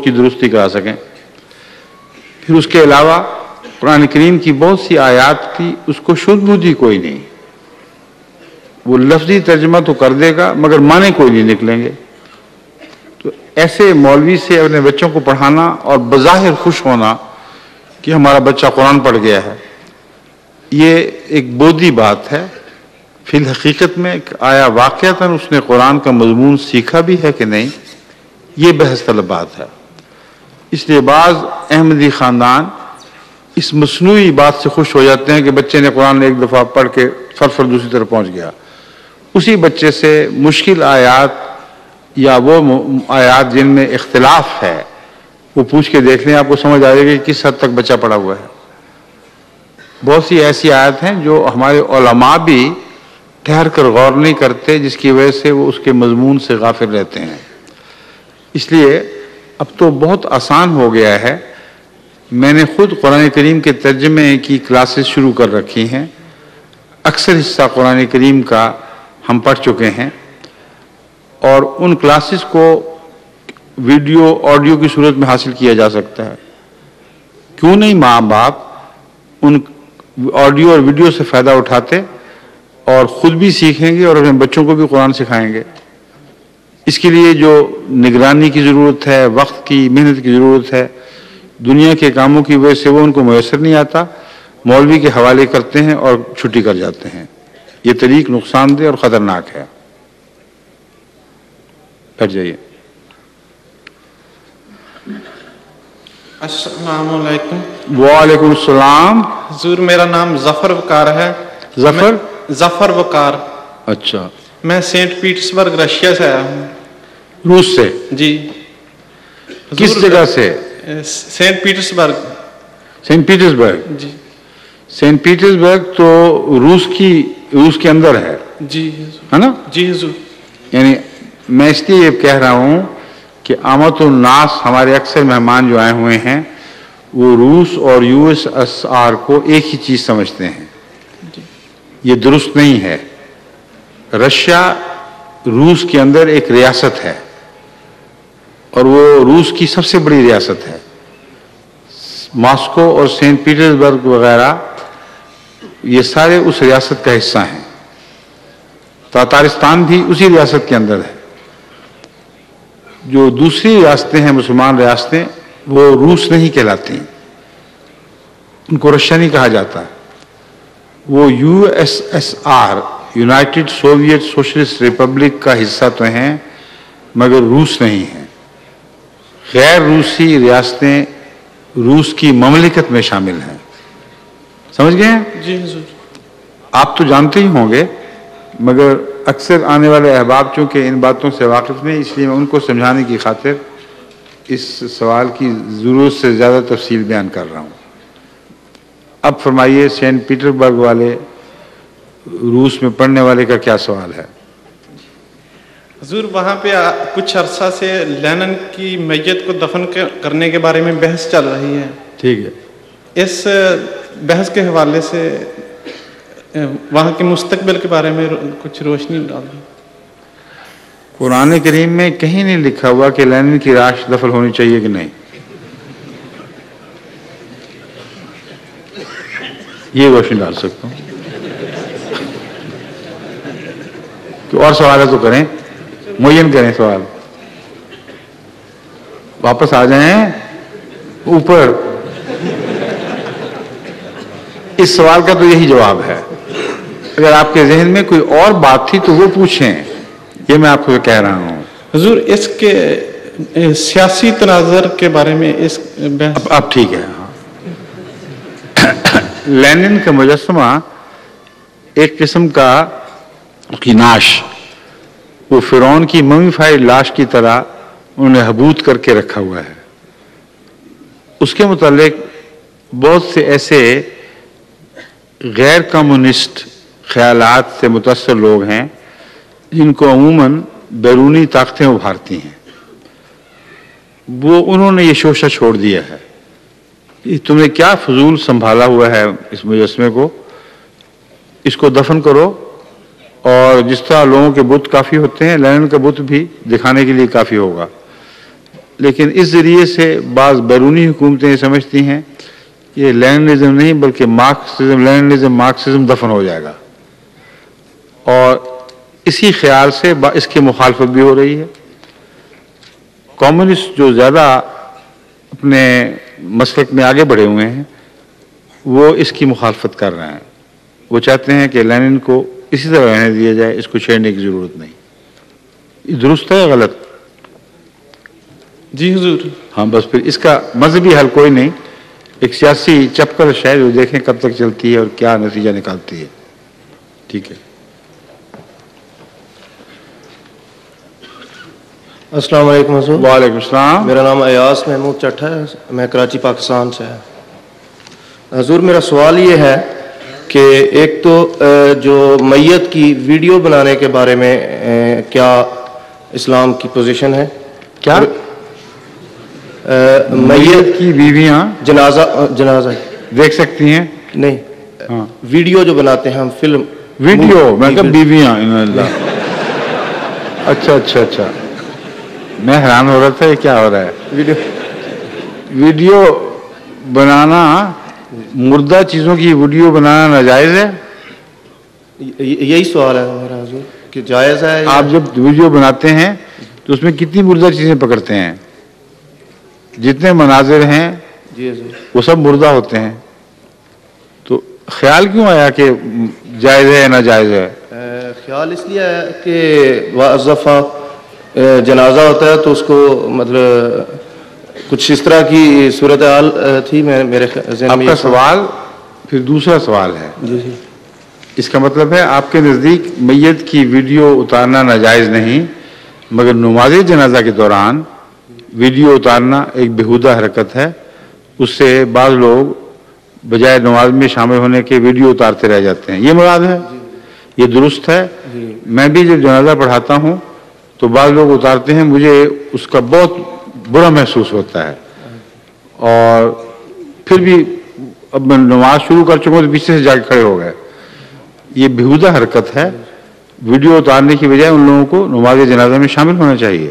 کی درستی کرا سکیں. پھر اس کے علاوہ قرآن کریم کی بہت سی آیات کی اس کو شدھ بدھی کوئی نہیں. وہ لفظی ترجمہ تو کر دے گا مگر معنی کوئی نہیں نکلیں گے. تو ایسے مولوی سے اپنے بچوں کو پڑھانا اور بظاہر خوش ہونا کہ ہمارا بچہ قرآن پڑھ گیا ہے، یہ ایک بودھی بات ہے. فی الحقیقت میں آیا واقعتاً اس نے قرآن کا مضمون سیکھا بھی ہے کہ نہیں، یہ بحث طلب بات ہے. اس لیے بعض احمدی خاندان اس مصنوعی بات سے خوش ہو جاتے ہیں کہ بچے نے قرآن ایک دفعہ پڑھ کے فر دوسری طرف پہنچ گیا. اسی بچے سے مشکل آیات یا وہ آیات جن میں اختلاف ہے وہ پوچھ کے دیکھ لیں، آپ کو سمجھ آئے گا کہ کس حد تک بچہ پڑھا ہوا ہے. بہت سی ایسی آیات ہیں جو ہمارے علماء بھی ٹھہر کر غور نہیں کرتے، جس کی وجہ سے وہ اس کے مضمون سے غافل رہتے ہیں. اس لیے اب تو بہت آسان ہو گیا ہے. میں نے خود قرآن کریم کے ترجمے کی کلاسز شروع کر رکھی ہیں. اکثر حصہ قرآن کریم کا ہم پڑھ چکے ہیں اور ان کلاسز کو ویڈیو آڈیو کی صورت میں حاصل کیا جا سکتا ہے. کیوں نہیں ماں باپ ان آڈیو اور ویڈیو سے فائدہ اٹھاتے اور خود بھی سیکھیں گے اور اپنے بچوں کو بھی قرآن سکھائیں گے. اس کے لیے جو نگرانی کی ضرورت ہے، وقت کی محنت کی ضرورت ہے، دنیا کے کاموں کی وجہ سے وہ ان کو میسر نہیں آتا. مولوی کے حوالے کرتے ہیں اور چھٹی کر جاتے ہیں. یہ طریق نقصان دہ اور خطرناک ہے. بیٹھ جائیے. السلام علیکم. وعلیکم السلام. حضور میرا نام ظفر وقار ہے. ظفر وقار. اچھا. میں سینٹ پیٹرسبرگ رشیا سے آیا ہوں. روس سے؟ جی. کس جگہ سے؟ Saint Petersburg. Saint Petersburg. جی. سینٹ پیٹرسبرگ تو روس کے اندر ہے. جی ہے نا؟ جی حضور. یعنی میں اس لیے یہ کہہ رہا ہوں کہ عامت الناس ہمارے اکثر مہمان جو آئے ہوئے ہیں وہ روس اور یو ایس ایس آر کو ایک ہی چیز سمجھتے ہیں. یہ درست نہیں ہے. رشیا روس کے اندر ایک ریاست ہے اور وہ روس کی سب سے بڑی ریاست ہے. ماسکو اور سینٹ پیٹرسبرگ وغیرہ یہ سارے اس ریاست کا حصہ ہیں. تاتارستان بھی اسی ریاست کے اندر ہے. جو دوسری ریاستیں ہیں مسلمان ریاستیں وہ روس نہیں کہلاتی، ان کو رشیا نہیں کہا جاتا. وہ U S S R United Soviet socialist republic کا حصہ تو ہیں مگر روس نہیں ہیں. غیر روسی ریاستیں روس کی مملکت میں شامل ہیں. سمجھ گئے ہیں؟ جی حضور. آپ تو جانتے ہی ہوں گے مگر اکثر آنے والے احباب چونکہ ان باتوں سے واقف نہیں، اس لیے میں ان کو سمجھانے کی خاطر اس سوال کی ضرورت سے زیادہ تفصیل بیان کر رہا ہوں. اب فرمائیے سینٹ پیٹرسبرگ والے روس میں پڑھنے والے کا کیا سوال ہے؟ حضور وہاں پہ کچھ عرصہ سے لینن کی میت کو دفن کرنے کے بارے میں بحث چل رہی ہے. ٹھیک ہے. اس بحث کے حوالے سے وہاں کے مستقبل کے بارے میں کچھ روشنی ڈال دیں. قرآن کریم میں کہیں نہیں لکھا ہوا کہ لینن کی لاش دفن ہونی چاہیے کہ نہیں. یہ روشنی ڈال سکتا ہوں. اور سوال ہے تو کریں، معین کریں سوال. واپس آ جائیں اوپر. اس سوال کا تو یہی جواب ہے. اگر آپ کے ذہن میں کوئی اور بات تھی تو وہ پوچھیں، یہ میں آپ کو کہہ رہا ہوں. حضور اس کے سیاسی تناظر کے بارے میں اس اب ٹھیک ہے. لینن کا مجسمہ ایک قسم کا ناش، وہ فرعون کی ممیفائڈ لاش کی طرح انہوں نے حبوط کر کے رکھا ہوا ہے. اس کے متعلق بہت سے ایسے غیر کمیونسٹ خیالات سے متاثر لوگ ہیں جن کو عموماً بیرونی طاقتیں ابھارتی ہیں. وہ انہوں نے یہ شوشہ چھوڑ دیا ہے. تم نے کیا فضول سنبھالا ہوا ہے اس مجسمے کو، اس کو دفن کرو. اور جس طرح لوگوں کے بت کافی ہوتے ہیں، لینن کا بت بھی دکھانے کے لیے کافی ہوگا. لیکن اس ذریعے سے بعض بیرونی حکومتیں یہ سمجھتی ہیں کہ لیننزم نہیں بلکہ مارکسزم دفن ہو جائے گا، اور اسی خیال سے اس کی مخالفت بھی ہو رہی ہے۔ کمیونسٹ جو زیادہ اپنے مسلک میں آگے بڑھے ہوئے ہیں وہ اس کی مخالفت کر رہے ہیں، وہ چاہتے ہیں کہ لینن کو اسی طرح رہنے دیا جائے، اس کو چھیڑنے کی ضرورت نہیں۔ یہ درست ہے یا غلط؟ جی حضور۔ ہاں بس پھر اس کا مذہبی حل کوئی نہیں، ایک سیاسی چپکل ہے جو دیکھیں کب تک چلتی ہے اور کیا نتیجہ نکالتی ہے۔ ٹھیک ہے، السلام علیکم حضور۔ وعلیکم السلام۔ میرا نام ایاز محمود چٹھ ہے، میں کراچی پاکستان سے ہے۔ حضور میرا سوال یہ ہے کہ ایک تو جو میت کی ویڈیو بنانے کے بارے میں کیا اسلام کی پوزیشن ہے؟ کیا میت کی بیویاں جنازہ دیکھ سکتی ہیں؟ نہیں، ہاں ویڈیو جو بناتے ہیں ہم، فلم ویڈیو، میں کہا بیویاں، اللہ۔ اچھا اچھا اچھا، میں حیران ہو رہا تھا یہ کیا ہو رہا ہے۔ ویڈیو بنانا، مردہ چیزوں کی ویڈیو بنانا ناجائز ہے؟ یہی سوال ہے میرا حضور کہ جائز ہے؟ آپ جب ویڈیو بناتے ہیں تو اس میں کتنی مردہ چیزیں پکڑتے ہیں؟ جتنے مناظر ہیں جی حضور، وہ سب مردہ ہوتے ہیں، تو خیال کیوں آیا کہ جائز ہے یا ناجائز ہے؟ خیال اس لیے ہے کہ بعض دفعہ جنازہ ہوتا ہے تو اس کو مطلب کچھ اس طرح کی صورتحال تھی میرے ذہن آپ میں۔ کا سوال پھر دوسرا سوال ہے، جی جی، اس کا مطلب ہے آپ کے نزدیک میت کی ویڈیو اتارنا ناجائز نہیں، مگر نماز جنازہ کے دوران ویڈیو اتارنا ایک بیہودہ حرکت ہے، اس سے بعض لوگ بجائے نماز میں شامل ہونے کے ویڈیو اتارتے رہ جاتے ہیں، یہ مراد ہے؟ یہ درست ہے؟ میں بھی جب جنازہ پڑھاتا ہوں تو بعض لوگ اتارتے ہیں، مجھے اس کا بہت برا محسوس ہوتا ہے، اور پھر بھی اب میں نماز شروع کر چکا ہوں تو پیچھے سے جا کے کھڑے ہو گئے۔ یہ بیہودہ حرکت ہے، ویڈیو اتارنے کی بجائے ان لوگوں کو نماز جنازہ میں شامل ہونا چاہیے،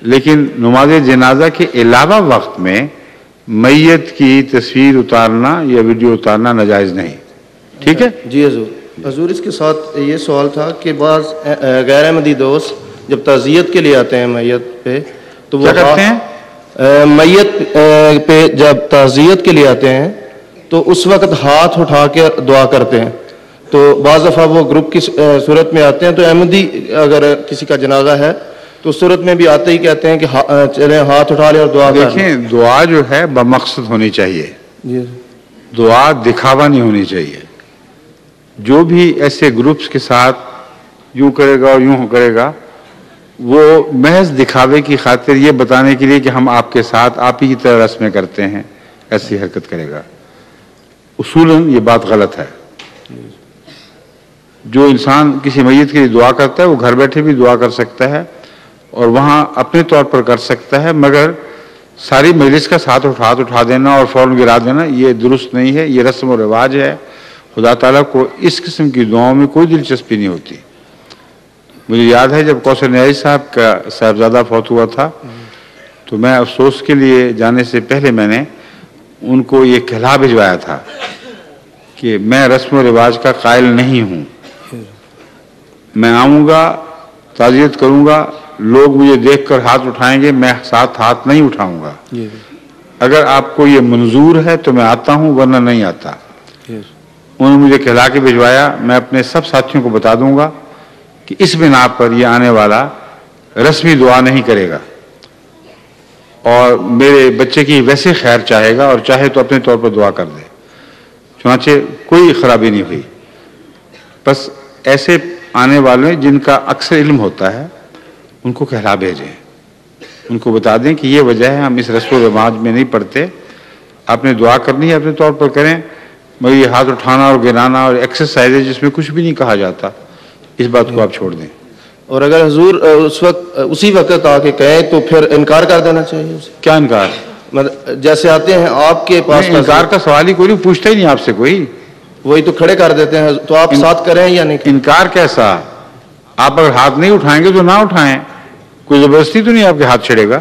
لیکن نماز جنازہ کے علاوہ وقت میں میت کی تصویر اتارنا یا ویڈیو اتارنا ناجائز نہیں۔ ٹھیک ہے جی حضور۔ حضور اس کے ساتھ یہ سوال تھا کہ بعض غیر احمدی دوست جب تعزیت کے لیے آتے ہیں میت پہ تو وہ کیا کرتے ہیں؟ میت پہ جب تعزیت کے لیے آتے ہیں تو اس وقت ہاتھ اٹھا کے دعا کرتے ہیں، تو بعض دفعہ وہ گروپ کی صورت میں آتے ہیں، تو احمدی اگر کسی کا جنازہ ہے تو اس صورت میں بھی آتے ہی کہتے ہیں کہ چلیں ہاتھ اٹھا لیں اور دعا کریں۔ دیکھیں، دعا جو ہے بمقصد ہونی چاہیے، جی دعا دکھاوا نہیں ہونی چاہیے۔ جو بھی ایسے گروپس کے ساتھ یوں کرے گا اور یوں کرے گا، وہ محض دکھاوے کی خاطر یہ بتانے کے لیے کہ ہم آپ کے ساتھ آپ ہی کی طرح رسمیں کرتے ہیں، ایسی حرکت کرے گا، اصولاً یہ بات غلط ہے۔ جو انسان کسی میت کے لیے دعا کرتا ہے وہ گھر بیٹھے بھی دعا کر سکتا ہے اور وہاں اپنے طور پر کر سکتا ہے، مگر ساری مجلس کا ساتھ اٹھا دینا اور فوراً گرا دینا یہ درست نہیں ہے، یہ رسم و رواج ہے۔ خدا تعالیٰ کو اس قسم کی دعاؤں میں کوئی دلچسپی نہیں ہوتی۔ مجھے یاد ہے جب کوثر نیازی صاحب کا صاحبزادہ فوت ہوا تھا تو میں افسوس کے لیے جانے سے پہلے میں نے ان کو یہ کہلا بھجوایا تھا کہ میں رسم و رواج کا قائل نہیں ہوں، میں آؤں گا، تعزیت کروں گا، لوگ مجھے دیکھ کر ہاتھ اٹھائیں گے، میں ساتھ ہاتھ نہیں اٹھاؤں گا۔ اگر آپ کو یہ منظور ہے تو میں آتا ہوں، ورنہ نہیں آتا۔ انہوں نے مجھے کہلا کے بھجوایا، میں اپنے سب ساتھیوں کو بتا دوں گا کہ اس بنا پر یہ آنے والا رسمی دعا نہیں کرے گا اور میرے بچے کی ویسے خیر چاہے گا، اور چاہے تو اپنے طور پر دعا کر دے۔ چنانچہ کوئی خرابی نہیں ہوئی۔ بس ایسے آنے والے جن کا اکثر علم ہوتا ہے ان کو کہلا بھیجیں، ان کو بتا دیں کہ یہ وجہ ہے ہم اس رسم و رواج میں نہیں پڑھتے، آپ نے دعا کرنی ہے اپنے طور پر کریں، مگر یہ ہاتھ اٹھانا اور گرانا اور ایکسرسائز ہے جس میں کچھ بھی نہیں کہا جاتا، اس بات کو آپ چھوڑ دیں۔ اور اگر حضور اسی وقت آ کے کہیں تو پھر انکار کر دینا چاہیے اسے؟ کیا انکار؟ مطلب جیسے آتے ہیں آپ کے پاس، انکار کا سوال ہی کوئی نہیں، پوچھتا ہی نہیں آپ سے کوئی، وہی تو کھڑے کر دیتے ہیں، تو آپ ساتھ کریں یا نہیں؟ انکار کیسا؟ آپ اگر ہاتھ نہیں اٹھائیں گے تو نہ اٹھائیں، کوئی زبردستی تو نہیں آپ کے ہاتھ چھڑے گا۔